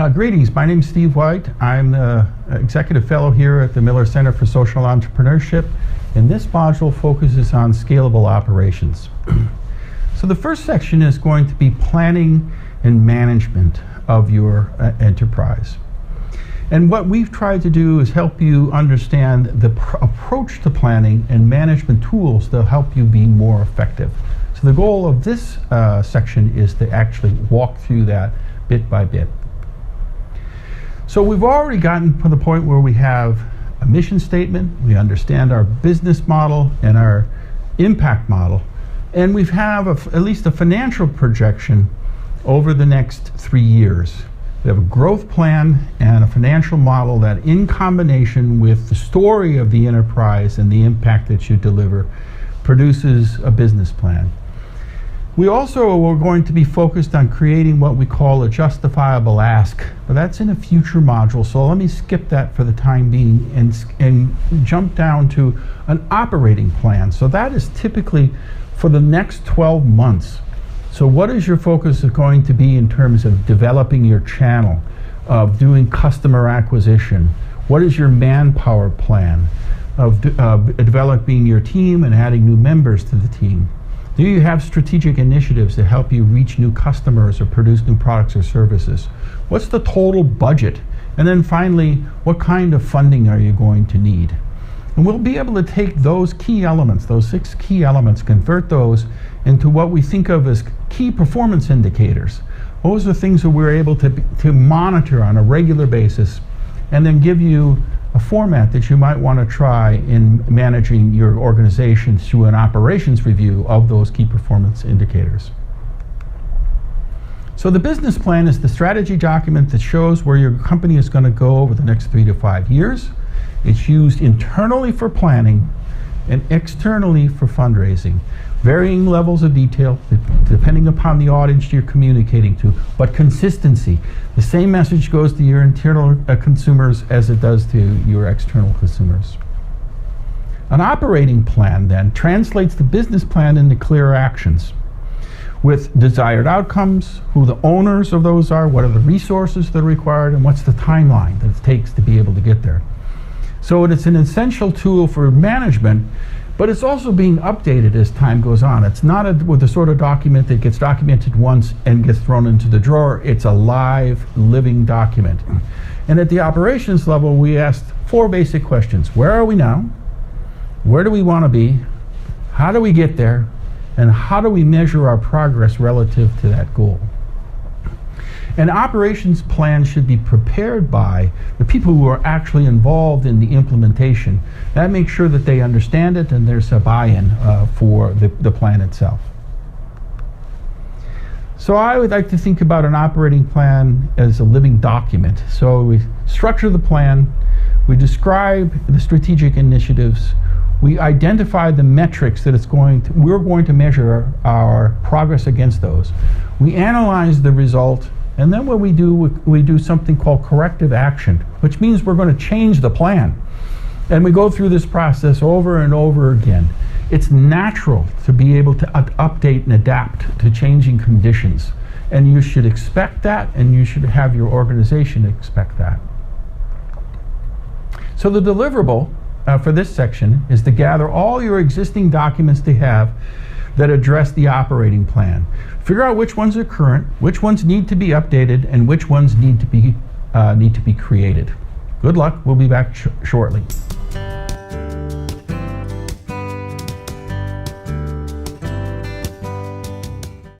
Greetings, my name is Steve White. I'm the Executive Fellow here at the Miller Center for Social Entrepreneurship, and this module focuses on scalable operations. So the first section is going to be planning and management of your enterprise. And what we've tried to do is help you understand the approach to planning and management tools that will help you be more effective. So the goal of this section is to actually walk through that bit by bit. So we've already gotten to the point where we have a mission statement, we understand our business model and our impact model, and we have at least a financial projection over the next 3 years. We have a growth plan and a financial model that, in combination with the story of the enterprise and the impact that you deliver, produces a business plan. We also are going to be focused on creating what we call a justifiable ask, but that's in a future module, so let me skip that for the time being and jump down to an operating plan. So that is typically for the next 12 months. So what is your focus going to be in terms of developing your channel, of doing customer acquisition? What is your manpower plan of developing your team and adding new members to the team? Do you have strategic initiatives to help you reach new customers or produce new products or services? What's the total budget? And then finally, what kind of funding are you going to need? And we'll be able to take those key elements, those 6 key elements, convert those into what we think of as key performance indicators. Those are things that we're able to monitor on a regular basis and then give you a format that you might want to try in managing your organization through an operations review of those key performance indicators. So the business plan is the strategy document that shows where your company is going to go over the next 3 to 5 years. It's used internally for planning and externally for fundraising. Varying levels of detail depending upon the audience you're communicating to, but consistency. The same message goes to your internal consumers as it does to your external consumers. An operating plan then translates the business plan into clear actions with desired outcomes, who the owners of those are, what are the resources that are required, and what's the timeline that it takes to be able to get there. So it's an essential tool for management, but it's also being updated as time goes on. It's not with the sort of document that gets documented once and gets thrown into the drawer. It's a live, living document. And at the operations level, we asked 4 basic questions. Where are we now? Where do we want to be? How do we get there? And how do we measure our progress relative to that goal? An operations plan should be prepared by the people who are actually involved in the implementation. That makes sure that they understand it and there's a buy-in for the plan itself. So I would like to think about an operating plan as a living document. So we structure the plan, we describe the strategic initiatives, we identify the metrics that we're going to measure our progress against those. We analyze the result. And then what we do something called corrective action, which means we're going to change the plan. And we go through this process over and over again. It's natural to be able to update and adapt to changing conditions. And you should expect that, and you should have your organization expect that. So the deliverable for this section is to gather all your existing documents they have that address the operating plan. Figure out which ones are current, which ones need to be updated, and which ones need to be created. Good luck. We'll be back shortly.